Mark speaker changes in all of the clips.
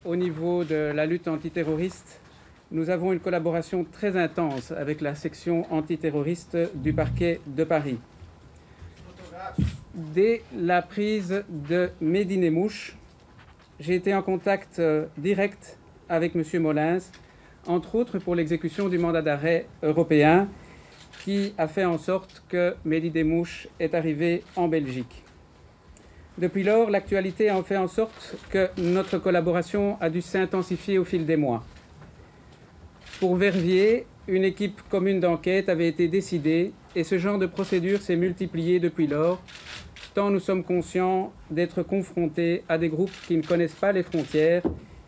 Speaker 1: au niveau de la lutte antiterroriste, nous avons une collaboration très intense avec la section antiterroriste du parquet de Paris. Dès la prise de Mehdi-Nemmouche, j'ai été en contact direct avec M. Molins, entre autres pour l'exécution du mandat d'arrêt européen qui a fait en sorte que Mehdi-Nemmouche est arrivé en Belgique. Depuis lors, l'actualité a fait en sorte que notre collaboration a dû s'intensifier au fil des mois. Pour Verviers, une équipe commune d'enquête avait été décidée et ce genre de procédure s'est multiplié depuis lors, tant nous sommes conscients d'être confrontés à des groupes qui ne connaissent pas les frontières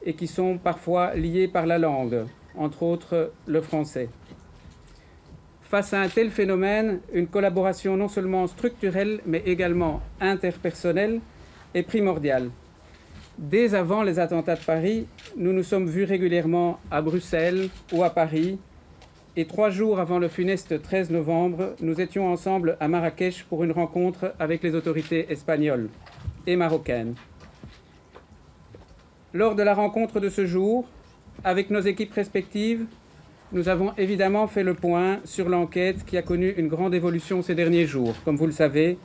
Speaker 1: et qui sont parfois liés par la langue, entre autres le français. Face à un tel phénomène, une collaboration non seulement structurelle, mais également interpersonnelle est primordiale. Dès avant les attentats de Paris, nous nous sommes vus régulièrement à Bruxelles ou à Paris, et 3 jours avant le funeste 13 novembre, nous étions ensemble à Marrakech pour une rencontre avec les autorités espagnoles et marocaines. Lors de la rencontre de ce jour, avec nos équipes respectives, nous avons évidemment fait le point sur l'enquête qui a connu une grande évolution ces derniers jours, comme vous le savez,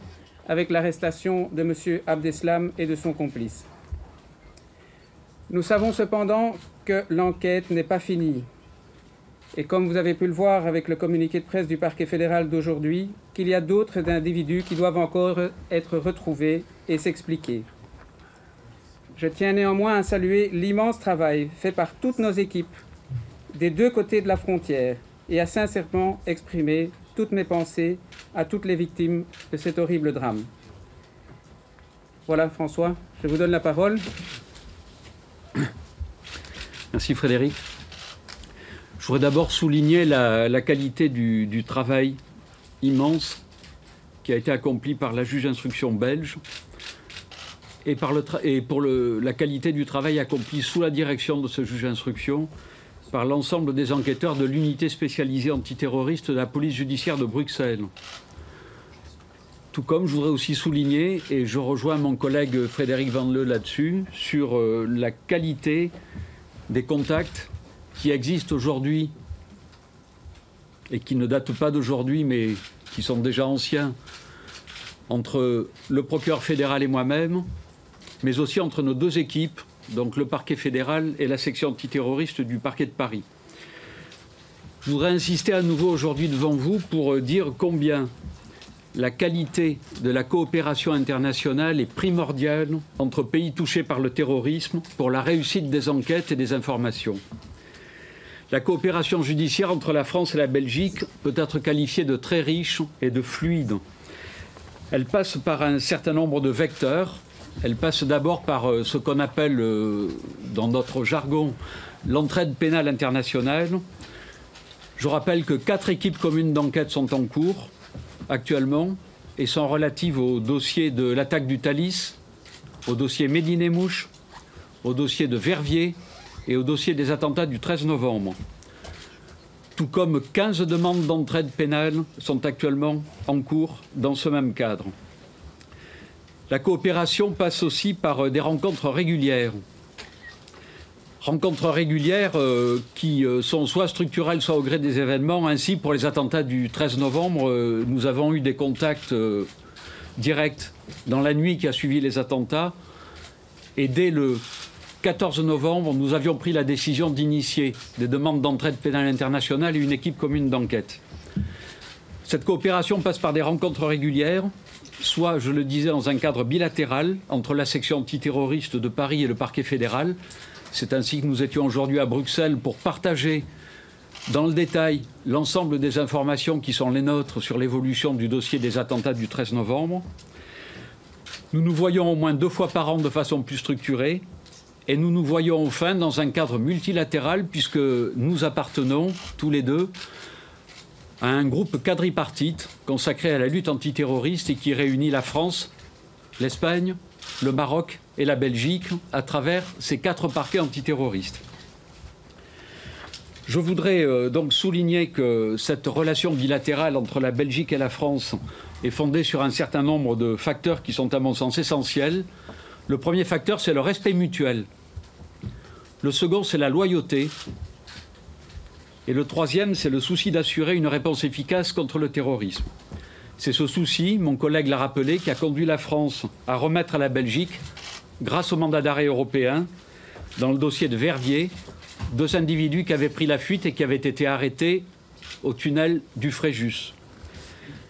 Speaker 1: avec l'arrestation de M. Abdeslam et de son complice. Nous savons cependant que l'enquête n'est pas finie. Et comme vous avez pu le voir avec le communiqué de presse du parquet fédéral d'aujourd'hui, qu'il y a d'autres individus qui doivent encore être retrouvés et s'expliquer. Je tiens néanmoins à saluer l'immense travail fait par toutes nos équipes des deux côtés de la frontière et à sincèrement exprimer toutes mes pensées à toutes les victimes de cet horrible drame. Voilà, François, je vous donne la parole.
Speaker 2: Merci Frédéric. Je voudrais d'abord souligner la qualité du travail immense qui a été accompli par la juge d'instruction belge et pour la qualité du travail accompli sous la direction de ce juge d'instruction par l'ensemble des enquêteurs de l'unité spécialisée antiterroriste de la police judiciaire de Bruxelles. Tout comme je voudrais aussi souligner, et je rejoins mon collègue Frédéric Van Leu là-dessus, sur la qualité des contacts qui existent aujourd'hui et qui ne datent pas d'aujourd'hui, mais qui sont déjà anciens, entre le procureur fédéral et moi-même, mais aussi entre nos deux équipes, donc le parquet fédéral et la section antiterroriste du parquet de Paris. Je voudrais insister à nouveau aujourd'hui devant vous pour dire combien la qualité de la coopération internationale est primordiale entre pays touchés par le terrorisme pour la réussite des enquêtes et des informations. La coopération judiciaire entre la France et la Belgique peut être qualifiée de très riche et de fluide. Elle passe par un certain nombre de vecteurs. Elle passe d'abord par ce qu'on appelle, dans notre jargon, l'entraide pénale internationale. Je rappelle que 4 équipes communes d'enquête sont en cours actuellement et sont relatives au dossier de l'attaque du Thalys, au dossier Mehdi-Nemmouche, au dossier de Verviers et au dossier des attentats du 13 novembre. Tout comme 15 demandes d'entraide pénale sont actuellement en cours dans ce même cadre. La coopération passe aussi par des rencontres régulières. Rencontres régulières qui sont soit structurelles, soit au gré des événements. Ainsi, pour les attentats du 13 novembre, nous avons eu des contacts directs dans la nuit qui a suivi les attentats. Et dès le 14 novembre, nous avions pris la décision d'initier des demandes d'entraide pénale internationale et une équipe commune d'enquête. Cette coopération passe par des rencontres régulières, soit, je le disais, dans un cadre bilatéral entre la section antiterroriste de Paris et le parquet fédéral. C'est ainsi que nous étions aujourd'hui à Bruxelles pour partager dans le détail l'ensemble des informations qui sont les nôtres sur l'évolution du dossier des attentats du 13 novembre. Nous nous voyons au moins 2 fois par an de façon plus structurée et nous nous voyons enfin dans un cadre multilatéral puisque nous appartenons tous les deux à un groupe quadripartite consacré à la lutte antiterroriste et qui réunit la France, l'Espagne, le Maroc et la Belgique à travers ces 4 parquets antiterroristes. Je voudrais donc souligner que cette relation bilatérale entre la Belgique et la France est fondée sur un certain nombre de facteurs qui sont à mon sens essentiels. Le premier facteur, c'est le respect mutuel. Le second, c'est la loyauté. Et le troisième, c'est le souci d'assurer une réponse efficace contre le terrorisme. C'est ce souci, mon collègue l'a rappelé, qui a conduit la France à remettre à la Belgique, grâce au mandat d'arrêt européen, dans le dossier de Verviers, 2 individus qui avaient pris la fuite et qui avaient été arrêtés au tunnel du Fréjus.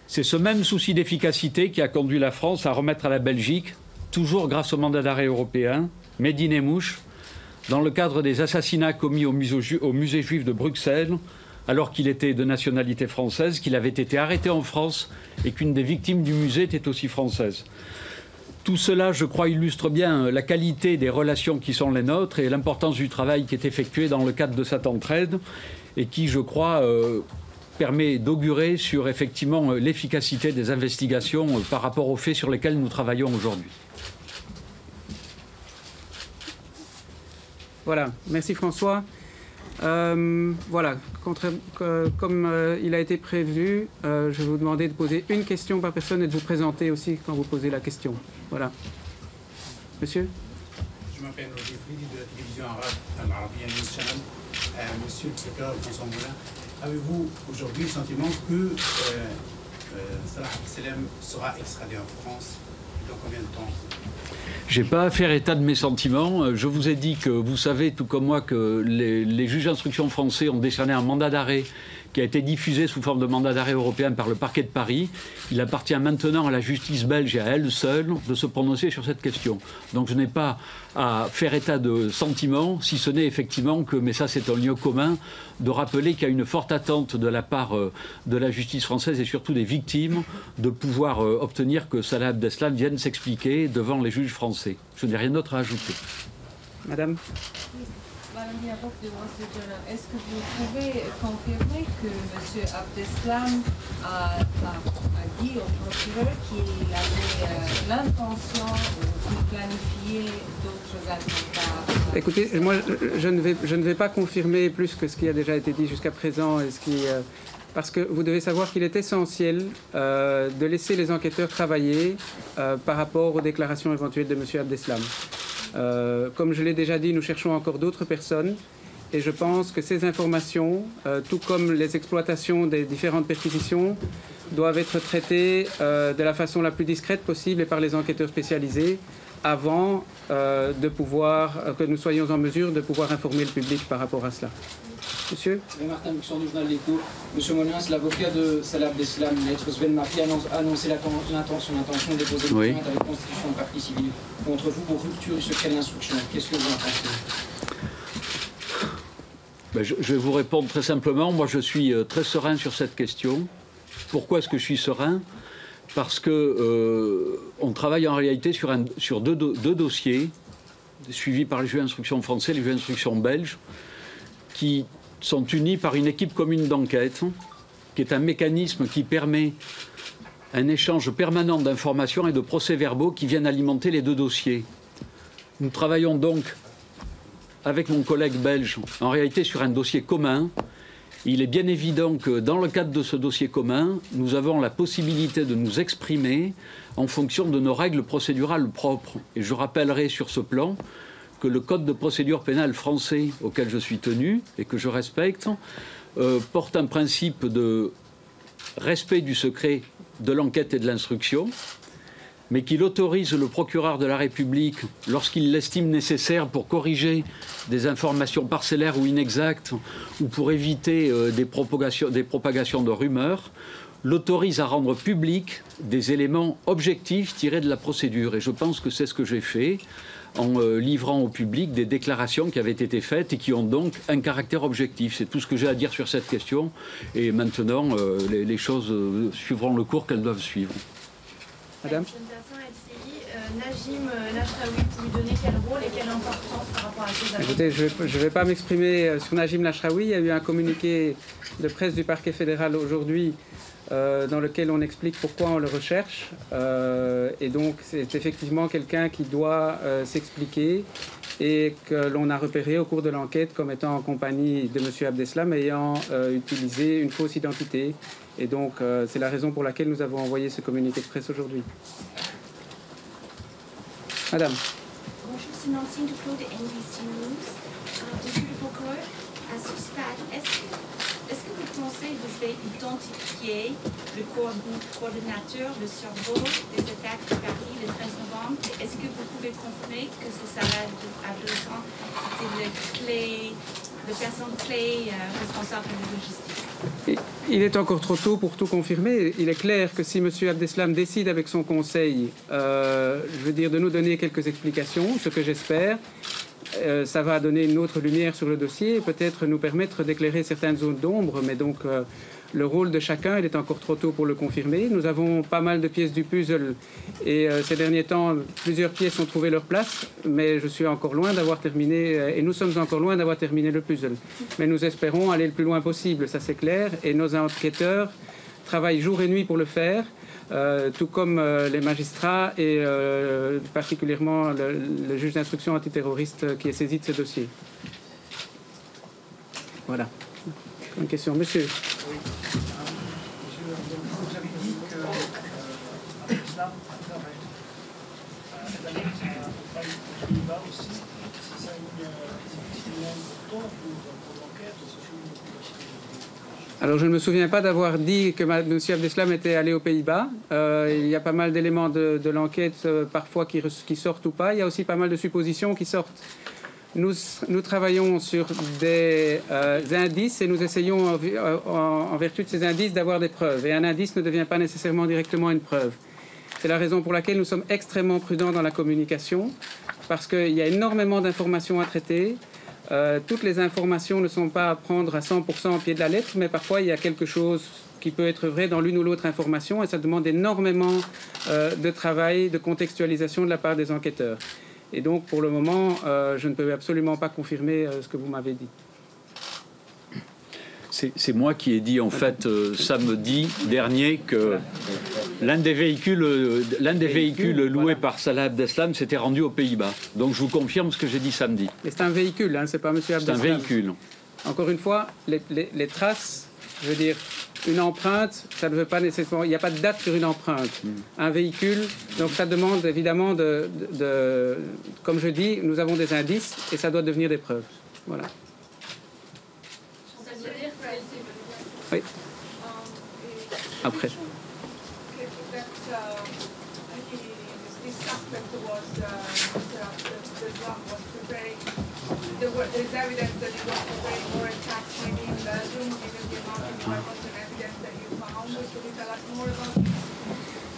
Speaker 2: C'est ce même souci d'efficacité qui a conduit la France à remettre à la Belgique, toujours grâce au mandat d'arrêt européen, Médine et Mouche, dans le cadre des assassinats commis au musée juif de Bruxelles, alors qu'il était de nationalité française, qu'il avait été arrêté en France et qu'une des victimes du musée était aussi française. Tout cela, je crois, illustre bien la qualité des relations qui sont les nôtres et l'importance du travail qui est effectué dans le cadre de cette entraide et qui, je crois, permet d'augurer sur effectivement l'efficacité des investigations par rapport aux faits sur lesquels nous travaillons aujourd'hui.
Speaker 1: Voilà, merci François. Voilà, comme il a été prévu, je vais vous demander de poser une question par personne et de vous présenter aussi quand vous posez la question. Voilà. Monsieur?
Speaker 3: Je m'appelle Roger Fridi de la télévision arabe Al-Arabiya News Channel. Monsieur le secrétaire François Moulin, avez-vous aujourd'hui le sentiment que Salah Abdeslam sera extradé en France dans combien de temps?
Speaker 2: Je n'ai pas à faire état de mes sentiments. Je vous ai dit que vous savez, tout comme moi, que les juges d'instruction français ont décerné un mandat d'arrêt qui a été diffusé sous forme de mandat d'arrêt européen par le parquet de Paris. Il appartient maintenant à la justice belge et à elle seule de se prononcer sur cette question. Donc je n'ai pas à faire état de sentiments, si ce n'est effectivement que, mais ça c'est un lieu commun, de rappeler qu'il y a une forte attente de la part de la justice française et surtout des victimes de pouvoir obtenir que Salah Abdeslam vienne s'expliquer devant les juges français. Je n'ai rien d'autre à ajouter.
Speaker 1: Madame?
Speaker 4: Est-ce que vous pouvez confirmer que M. Abdeslam a dit au procureur qu'il avait l'intention de planifier d'autres attentats?
Speaker 1: Écoutez, moi, je ne vais pas confirmer plus que ce qui a déjà été dit jusqu'à présent, et parce que vous devez savoir qu'il est essentiel de laisser les enquêteurs travailler par rapport aux déclarations éventuelles de M. Abdeslam. Comme je l'ai déjà dit, nous cherchons encore d'autres personnes et je pense que ces informations, tout comme les exploitations des différentes perquisitions, doivent être traitées de la façon la plus discrète possible et par les enquêteurs spécialisés avant que nous soyons en mesure de pouvoir informer le public par rapport à cela. Monsieur?
Speaker 5: Martin Luxon du journal L'Écho. Monsieur Molins, l'avocat de Salah Abdeslam, maître Sven Marty, a annoncé son intention de déposer une plainte avec constitution de partie civile contre vous pour rupture du secret de l'instruction. Qu'est-ce que vous en pensez?
Speaker 2: Je vais vous répondre très simplement. Moi, je suis très serein sur cette question. Pourquoi est-ce que je suis serein? Parce que on travaille en réalité sur deux dossiers suivis par les juges d'instruction français et les juges d'instruction belges, qui sont unis par une équipe commune d'enquête, qui est un mécanisme qui permet un échange permanent d'informations et de procès-verbaux qui viennent alimenter les deux dossiers. Nous travaillons donc avec mon collègue belge en réalité sur un dossier commun. Il est bien évident que dans le cadre de ce dossier commun, nous avons la possibilité de nous exprimer en fonction de nos règles procédurales propres. Et je rappellerai sur ce plan que le code de procédure pénale français auquel je suis tenu et que je respecte porte un principe de respect du secret de l'enquête et de l'instruction, mais qu'il autorise le procureur de la République, lorsqu'il l'estime nécessaire pour corriger des informations parcellaires ou inexactes ou pour éviter des propagations de rumeurs, l'autorise à rendre public des éléments objectifs tirés de la procédure. Et je pense que c'est ce que j'ai fait en livrant au public des déclarations qui avaient été faites et qui ont donc un caractère objectif. C'est tout ce que j'ai à dire sur cette question. Et maintenant, les choses suivront le cours qu'elles doivent suivre.
Speaker 1: Madame?
Speaker 6: Najim Lachraoui, vous lui donnez quel rôle et quelle importance par rapport à ces affaires?
Speaker 1: Écoutez, je ne vais pas m'exprimer sur Najim Lachraoui. Il y a eu un communiqué de presse du parquet fédéral aujourd'hui dans lequel on explique pourquoi on le recherche. Et donc, c'est effectivement quelqu'un qui doit s'expliquer et que l'on a repéré au cours de l'enquête comme étant en compagnie de M. Abdeslam ayant utilisé une fausse identité. Et donc, c'est la raison pour laquelle nous avons envoyé ce communiqué de presse aujourd'hui. Madame.
Speaker 6: Bonjour, c'est Nancy de Claude NBC News. avez identifié le coordinateur de survol des attaques de Paris le 13 novembre. Est-ce que vous pouvez confirmer que ce Salah Abdeslam c'était le personne clé responsable de la logistique?
Speaker 1: Il est encore trop tôt pour tout confirmer. Il est clair que si M. Abdeslam décide avec son conseil, je veux dire, de nous donner quelques explications, ce que j'espère, ça va donner une autre lumière sur le dossier et peut-être nous permettre d'éclairer certaines zones d'ombre. Mais donc, le rôle de chacun, il est encore trop tôt pour le confirmer. Nous avons pas mal de pièces du puzzle et ces derniers temps, plusieurs pièces ont trouvé leur place, mais je suis encore loin d'avoir terminé, et nous sommes encore loin d'avoir terminé le puzzle. Mais nous espérons aller le plus loin possible, ça c'est clair, et nos enquêteurs travaillent jour et nuit pour le faire, tout comme les magistrats et particulièrement le juge d'instruction antiterroriste qui est saisi de ce dossier. Voilà. Une question, monsieur.
Speaker 7: Oui. Vous avez dit que l'islam apparaît. La Pays-Bas aussi, c'est ça une importance pour l'enquête,
Speaker 1: Alors, je ne me souviens pas d'avoir dit que M. Abdeslam était allé aux Pays-Bas. Il y a pas mal d'éléments de l'enquête, parfois qui sortent ou pas. Il y a aussi pas mal de suppositions qui sortent. Nous travaillons sur des indices et nous essayons, en vertu de ces indices, d'avoir des preuves. Et un indice ne devient pas nécessairement directement une preuve. C'est la raison pour laquelle nous sommes extrêmement prudents dans la communication, parce qu'il y a énormément d'informations à traiter. Toutes les informations ne sont pas à prendre à 100% au pied de la lettre, mais parfois il y a quelque chose qui peut être vrai dans l'une ou l'autre information, et ça demande énormément de travail, de contextualisation de la part des enquêteurs. Et donc, pour le moment, je ne peux absolument pas confirmer ce que vous m'avez dit.
Speaker 2: C'est moi qui ai dit, en fait, samedi dernier, que l'un des véhicules loués par Salah Abdeslam s'était rendu aux Pays-Bas. Donc, je vous confirme ce que j'ai dit samedi.
Speaker 1: Mais c'est un véhicule, hein, c'est pas M. Abdeslam.
Speaker 2: C'est un véhicule.
Speaker 1: Encore une fois, les traces, je veux dire, une empreinte, ça ne veut pas nécessairement... Il n'y a pas de date sur une empreinte. Un véhicule, donc ça demande évidemment comme je dis, nous avons des indices et ça doit devenir des preuves. Voilà. Oui. Après.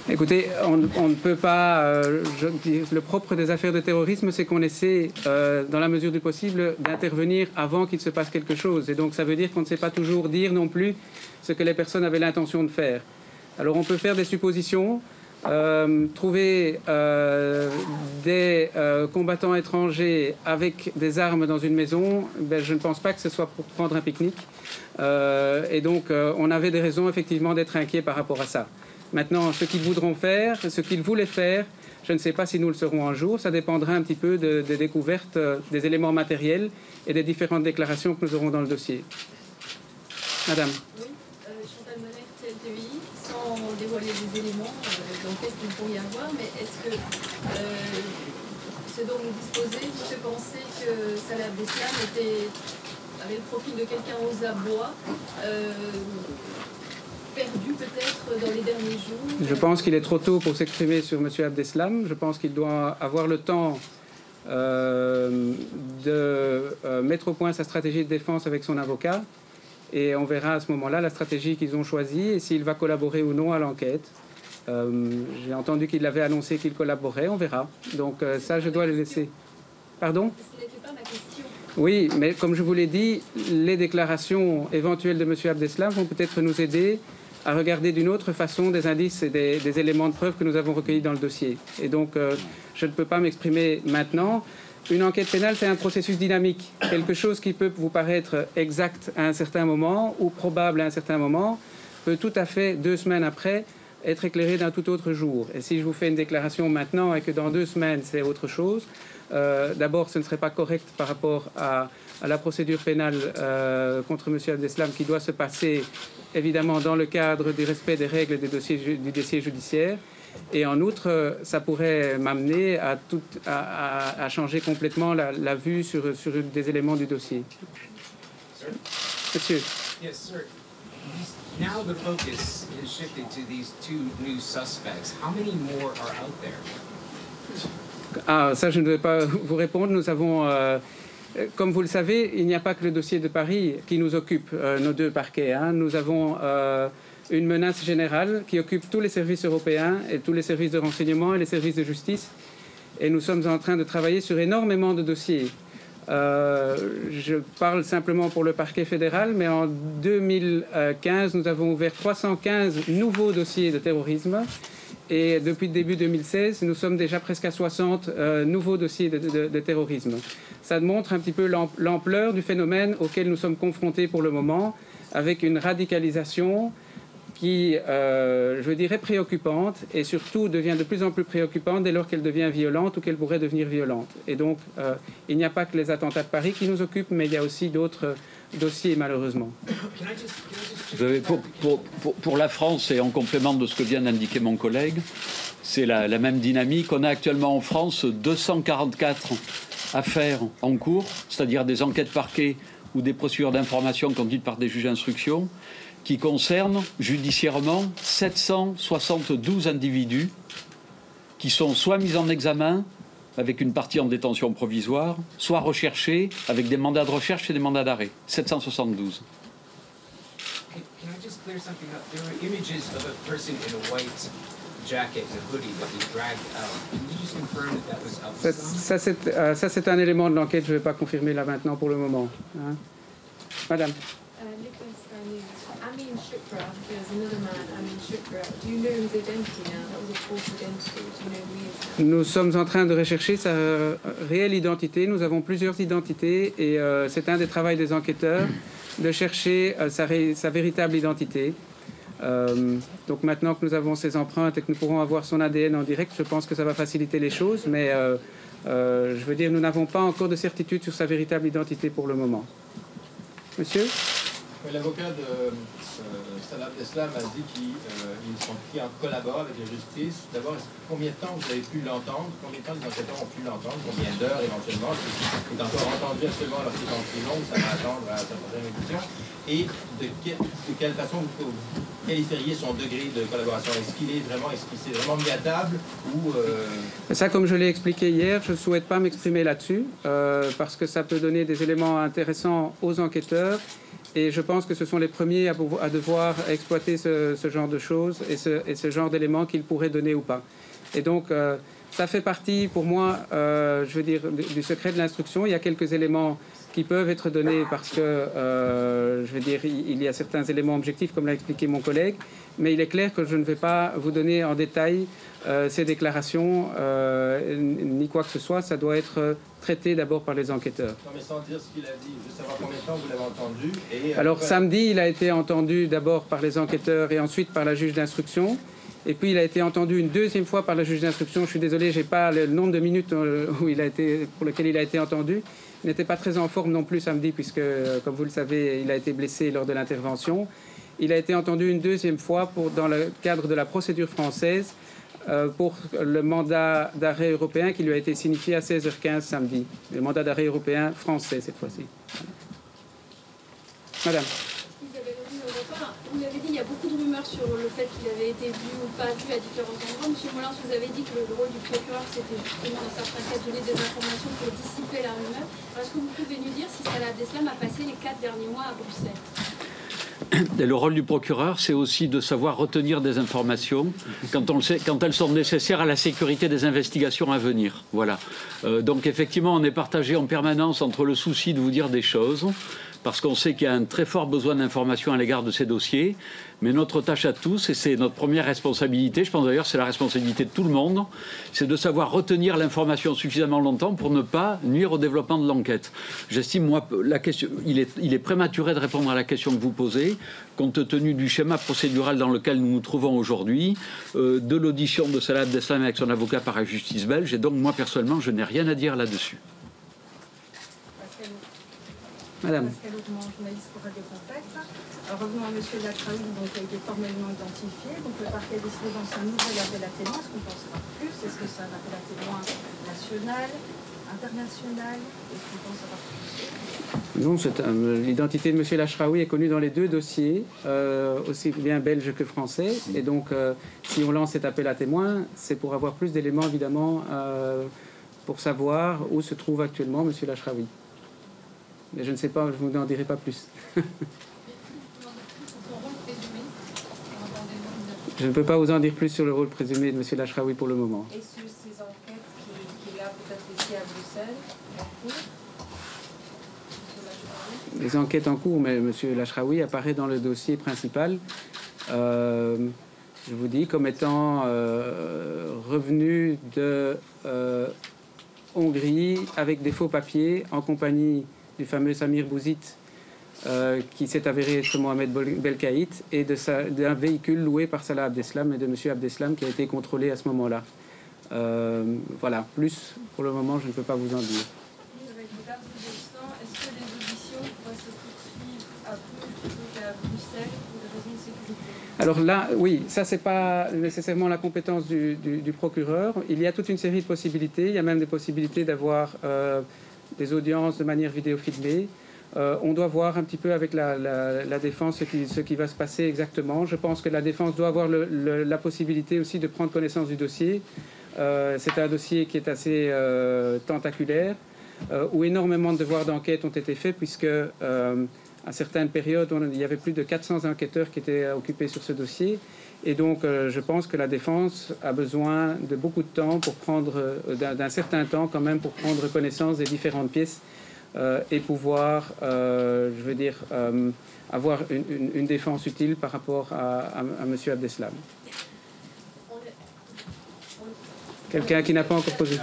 Speaker 1: Écoutez, on ne peut pas... le propre des affaires de terrorisme, c'est qu'on essaie, dans la mesure du possible, d'intervenir avant qu'il se passe quelque chose. Et donc, ça veut dire qu'on ne sait pas toujours dire non plus ce que les personnes avaient l'intention de faire. Alors, on peut faire des suppositions, trouver des combattants étrangers avec des armes dans une maison. Ben, je ne pense pas que ce soit pour prendre un pique-nique. Et donc, on avait des raisons, effectivement, d'être inquiets par rapport à ça. Maintenant, ce qu'ils voudront faire, ce qu'ils voulaient faire, je ne sais pas si nous le serons un jour. Ça dépendra un petit peu des découvertes, des éléments matériels et des différentes déclarations que nous aurons dans le dossier. Madame.
Speaker 8: Oui, Chantal Monet, TLTVI, sans dévoiler les éléments d'enquête qu'il pourrait y avoir, mais est-ce que ce dont vous disposez, vous fait penser que Salah Abdeslam avait le profil de quelqu'un aux abois perdu peut-être dans les derniers jours?
Speaker 1: Je pense qu'il est trop tôt pour s'exprimer sur M. Abdeslam. Je pense qu'il doit avoir le temps de mettre au point sa stratégie de défense avec son avocat. Et on verra à ce moment-là la stratégie qu'ils ont choisie et s'il va collaborer ou non à l'enquête. J'ai entendu qu'il avait annoncé qu'il collaborait, on verra. Donc ça, je dois le laisser. Pardon ?
Speaker 8: Ce n'était pas ma question.
Speaker 1: Oui, mais comme je vous l'ai dit, les déclarations éventuelles de M. Abdeslam vont peut-être nous aider à regarder d'une autre façon des indices et des éléments de preuve que nous avons recueillis dans le dossier. Et donc, je ne peux pas m'exprimer maintenant. Une enquête pénale, c'est un processus dynamique. Quelque chose qui peut vous paraître exact à un certain moment ou probable à un certain moment peut tout à fait, 2 semaines après, être éclairé d'un tout autre jour. Et si je vous fais une déclaration maintenant et que dans 2 semaines, c'est autre chose, d'abord, ce ne serait pas correct par rapport à la procédure pénale contre M. Abdeslam qui doit se passer évidemment dans le cadre du respect des règles du dossier judiciaire. Et en outre, ça pourrait m'amener à changer complètement la vue sur des éléments du dossier. Monsieur.
Speaker 7: Yes, sir.
Speaker 9: Now the focus is shifted to these two new suspects. How many more are out there?
Speaker 1: Ah, ça, je ne vais pas vous répondre. Nous avons, comme vous le savez, il n'y a pas que le dossier de Paris qui nous occupe, nos deux parquets. Hein. Nous avons une menace générale qui occupe tous les services européens et tous les services de renseignement et les services de justice. Et nous sommes en train de travailler sur énormément de dossiers. Je parle simplement pour le parquet fédéral, mais en 2015, nous avons ouvert 315 nouveaux dossiers de terrorisme. Et depuis le début 2016, nous sommes déjà presque à 60 nouveaux dossiers de terrorisme. Ça montre un petit peu l'ampleur du phénomène auquel nous sommes confrontés pour le moment, avec une radicalisation qui, je dirais, préoccupante, et surtout devient de plus en plus préoccupante dès lors qu'elle devient violente ou qu'elle pourrait devenir violente. Et donc, il n'y a pas que les attentats de Paris qui nous occupent, mais il y a aussi d'autres dossiers, malheureusement.
Speaker 2: Pour la France, et en complément de ce que vient d'indiquer mon collègue, c'est la même dynamique. On a actuellement en France 244 affaires en cours, c'est-à-dire des enquêtes parquet ou des procédures d'information conduites par des juges d'instruction, qui concernent judiciairement 772 individus qui sont soit mis en examen avec une partie en détention provisoire, soit recherchés avec des mandats de recherche et des mandats d'arrêt. 772.
Speaker 9: Can I just clear something up? There were images of a person in a white jacket and a hoodie that was dragged out. Can you just confirm that that was
Speaker 1: Ça, c'est un élément de l'enquête. Je ne vais pas confirmer là maintenant pour le moment. Hein. Madame.
Speaker 8: Amin Shukra, there's another man, Amin Shukra. Do you know his identity now? That was a false identity. Do you know who he is now?
Speaker 1: Nous sommes en train de rechercher sa réelle identité. Nous avons plusieurs identités et c'est un des travaux des enquêteurs de chercher sa véritable identité. Donc maintenant que nous avons ses empreintes et que nous pourrons avoir son ADN en direct, je pense que ça va faciliter les choses, mais je veux dire, nous n'avons pas encore de certitude sur sa véritable identité pour le moment. Monsieur ?
Speaker 10: L'avocat de Salah Abdeslam a dit qu'ils collaborent avec la justice. D'abord, combien de temps vous avez pu l'entendre? Combien de temps les enquêteurs ont pu l'entendre? Combien d'heures éventuellement? Il est encore entendu actuellement lorsqu'il est en prison, ça va attendre à sa prochaine audition. Et de quelle façon vous qualifieriez son degré de collaboration? Est-ce qu'il s'est vraiment mis à table ou
Speaker 1: Ça, comme je l'ai expliqué hier, je ne souhaite pas m'exprimer là-dessus parce que ça peut donner des éléments intéressants aux enquêteurs. Et je pense que ce sont les premiers à devoir exploiter ce genre de choses et ce genre d'éléments qu'ils pourraient donner ou pas. Et donc, ça fait partie, pour moi, je veux dire, du secret de l'instruction. Il y a quelques éléments qui peuvent être donnés parce que, je veux dire, il y a certains éléments objectifs, comme l'a expliqué mon collègue. Mais il est clair que je ne vais pas vous donner en détail ces déclarations, ni quoi que ce soit. Ça doit être traité d'abord par les enquêteurs.
Speaker 10: Non, mais sans dire ce qu'il a dit, juste savoir combien de temps vous l'avez entendu.
Speaker 1: Alors, samedi, il a été entendu d'abord par les enquêteurs et ensuite par la juge d'instruction. Et puis, il a été entendu une deuxième fois par la juge d'instruction. Je suis désolé, je n'ai pas le nombre de minutes pour lequel il a été entendu. Il n'était pas très en forme non plus samedi, puisque, comme vous le savez, il a été blessé lors de l'intervention. Il a été entendu une deuxième fois dans le cadre de la procédure française pour le mandat d'arrêt européen qui lui a été signifié à 16h15 samedi. Le mandat d'arrêt européen français cette fois-ci. Madame.
Speaker 8: Vous l'avez dit, il y a beaucoup de rumeurs sur le fait qu'il avait été vu ou pas vu à différents endroits. Monsieur Molins, vous avez dit que le rôle du procureur, c'était justement dans certains cas de donner des informations pour dissiper la rumeur. Est-ce que vous pouvez nous dire si Salah Abdeslam a passé les 4 derniers mois à Bruxelles?
Speaker 2: Et le rôle du procureur, c'est aussi de savoir retenir des informations quand elles sont nécessaires à la sécurité des investigations à venir. Voilà. Donc effectivement, on est partagé en permanence entre le souci de vous dire des choses, parce qu'on sait qu'il y a un très fort besoin d'information à l'égard de ces dossiers. Mais notre tâche à tous, et c'est notre première responsabilité, je pense d'ailleurs c'est la responsabilité de tout le monde, c'est de savoir retenir l'information suffisamment longtemps pour ne pas nuire au développement de l'enquête. J'estime, moi, il est prématuré de répondre à la question que vous posez, compte tenu du schéma procédural dans lequel nous nous trouvons aujourd'hui, de l'audition de Salah Abdeslam avec son avocat par la justice belge, et donc moi, personnellement, je n'ai rien à dire là-dessus.
Speaker 1: Madame.
Speaker 11: Journaliste pour Radio Contact. Revenons à M. Latraoui, donc qui a été formellement identifié. Donc le parquet a décidé dans un nouvel appel à témoins. Est-ce qu'on peut en savoir plus? Est-ce que c'est un appel à témoins national, international? Est-ce qu'on peut en savoir plus?
Speaker 1: Non, l'identité de M. Lachraoui est connue dans les deux dossiers, aussi bien belge que français. Et donc, si on lance cet appel à témoins, c'est pour avoir plus d'éléments, évidemment, pour savoir où se trouve actuellement M. Lachraoui. Mais je ne sais pas, je ne vous en dirai pas plus. Je ne peux pas vous en dire plus sur le rôle présumé de M. Lachraoui pour le moment.
Speaker 4: Et sur ces enquêtes qu'il a peut-être ici à Bruxelles, en cours,
Speaker 1: les enquêtes en cours, mais M. Lachraoui apparaît dans le dossier principal, je vous dis, comme étant revenu de Hongrie avec des faux papiers en compagnie du fameux Samir Bouzid, qui s'est avéré être Mohamed Belkaït, et d'un véhicule loué par Salah Abdeslam et de M. Abdeslam qui a été contrôlé à ce moment-là. Voilà, plus pour le moment, je ne peux pas vous en dire. Alors là, oui, ça c'est pas nécessairement la compétence du procureur. Il y a toute une série de possibilités. Il y a même des possibilités d'avoir des audiences de manière vidéo filmée. On doit voir un petit peu avec la défense ce qui va se passer exactement. Je pense que la défense doit avoir la possibilité aussi de prendre connaissance du dossier. C'est un dossier qui est assez tentaculaire, où énormément de devoirs d'enquête ont été faits, puisque à certaines périodes, il y avait plus de 400 enquêteurs qui étaient occupés sur ce dossier. Et donc, je pense que la défense a besoin de beaucoup de temps pour prendre, d'un certain temps quand même, pour prendre connaissance des différentes pièces et pouvoir, je veux dire, avoir une défense utile par rapport à M. Abdeslam. Quelqu'un qui n'a pas encore posé.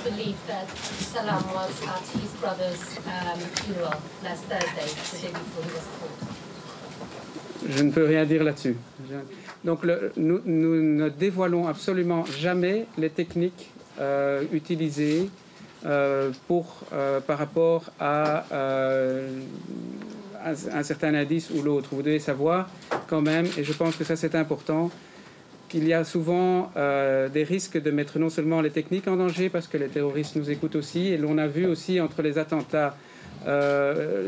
Speaker 12: Believe that Salam was at his brother's funeral last Thursday, the day before he was caught.
Speaker 1: Je ne peux rien dire là-dessus. Donc, nous ne dévoilons absolument jamais les techniques utilisées par rapport à un certain indice ou l'autre. Vous devez savoir quand même, et je pense que ça c'est important, qu'il y a souvent des risques de mettre non seulement les techniques en danger, parce que les terroristes nous écoutent aussi, et l'on a vu aussi entre les attentats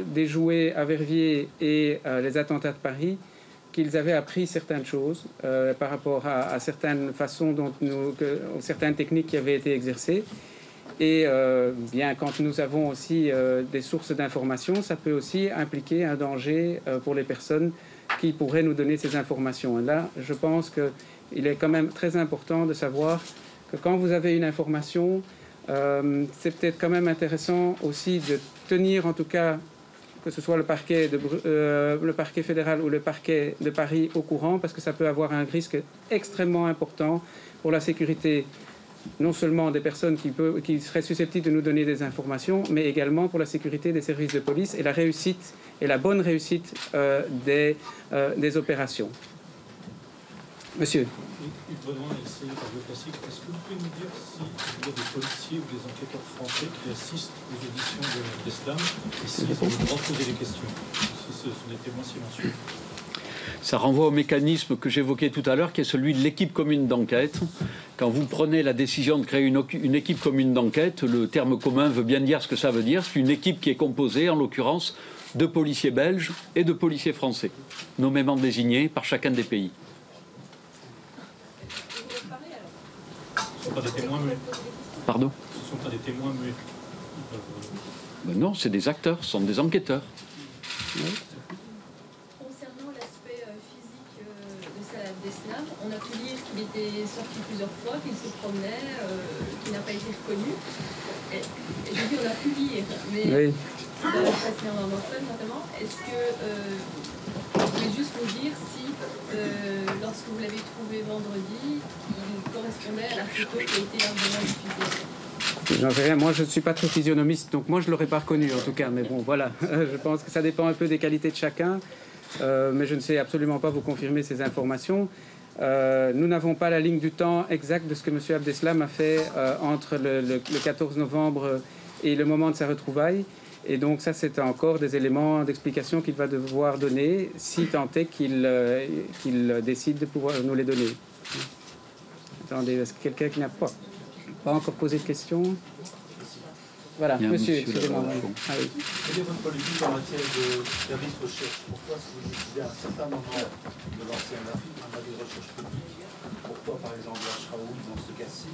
Speaker 1: déjoués à Verviers et les attentats de Paris, qu'ils avaient appris certaines choses par rapport à certaines façons certaines techniques qui avaient été exercées. Et bien, quand nous avons aussi des sources d'informations, ça peut aussi impliquer un danger pour les personnes qui pourraient nous donner ces informations. Et là, je pense qu'il est quand même très important de savoir que quand vous avez une information, c'est peut-être quand même intéressant aussi de tenir, en tout cas, que ce soit le parquet fédéral ou le parquet de Paris au courant, parce que ça peut avoir un risque extrêmement important pour la sécurité, non seulement des personnes qui seraient susceptibles de nous donner des informations, mais également pour la sécurité des services de police et la réussite et la bonne réussite des opérations. Monsieur.
Speaker 7: Vraiment, essayer par le classique. Est-ce que vous pouvez nous dire s'il y a des policiers ou des enquêteurs français qui assistent aux auditions de l'Islam et s'ils ont le droit de poser des questions, si ce sont des témoins silencieux?
Speaker 2: Ça renvoie au mécanisme que j'évoquais tout à l'heure, qui est celui de l'équipe commune d'enquête. Quand vous prenez la décision de créer une équipe commune d'enquête, le terme commun veut bien dire ce que ça veut dire. C'est une équipe qui est composée, en l'occurrence, de policiers belges et de policiers français, nommément désignés par chacun des pays.
Speaker 7: Ce ne sont pas des témoins muets.
Speaker 2: Pardon?
Speaker 7: Ce ne sont pas des témoins muets.
Speaker 2: Ben non, c'est des acteurs, ce sont des enquêteurs. Oui.
Speaker 8: Concernant l'aspect physique de Salah Abdeslam, on a pu lire qu'il était sorti plusieurs fois, qu'il se promenait, qu'il n'a pas été reconnu. Et je dis, on a pu lire, mais
Speaker 1: oui.
Speaker 8: Passé en Morphone notamment, est-ce que vous pouvez juste nous dire si, lorsque vous l'avez trouvé vendredi, il correspondait à la photo qui a été largement diffusée?
Speaker 1: J'en sais rien. Moi, je ne suis pas très physionomiste, donc moi, je ne l'aurais pas reconnu, en tout cas. Mais bon, voilà. Je pense que ça dépend un peu des qualités de chacun. Mais je ne sais absolument pas vous confirmer ces informations. Nous n'avons pas la ligne du temps exacte de ce que M. Abdeslam a fait entre le 14 novembre et le moment de sa retrouvaille. Et donc ça, c'est encore des éléments d'explication qu'il va devoir donner, si tant est qu'il décide de pouvoir nous les donner. Attendez, est-ce que quelqu'un qui n'a pas encore posé de questions? Voilà, monsieur,
Speaker 2: monsieur
Speaker 1: excusez-moi.
Speaker 2: là-bas.
Speaker 1: Ah oui.
Speaker 7: Quelle est votre politique en matière d'avis de recherche? Pourquoi, si vous décidez à un certain moment de lancer un avis de recherche public, pourquoi, par exemple, Ashraoui dans ce cas-ci,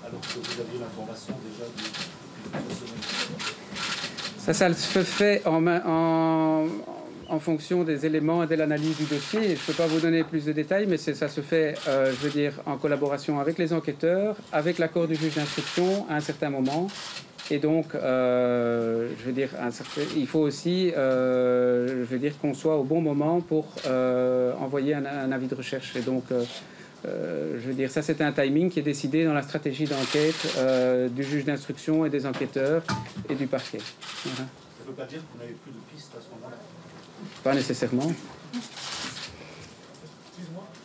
Speaker 7: alors que vous aviez l'information déjà depuis plusieurs semaines?
Speaker 1: Ça se fait en fonction des éléments et de l'analyse du dossier. Je ne peux pas vous donner plus de détails, mais ça se fait, je veux dire, en collaboration avec les enquêteurs, avec l'accord du juge d'instruction à un certain moment. Et donc, je veux dire, il faut aussi, je veux dire, qu'on soit au bon moment pour envoyer un avis de recherche. Et donc, je veux dire, ça c'est un timing qui est décidé dans la stratégie d'enquête du juge d'instruction et des enquêteurs et du parquet. Voilà.
Speaker 7: Ça ne veut pas dire que vous n'avez plus de pistes à ce moment-là?
Speaker 1: Pas nécessairement.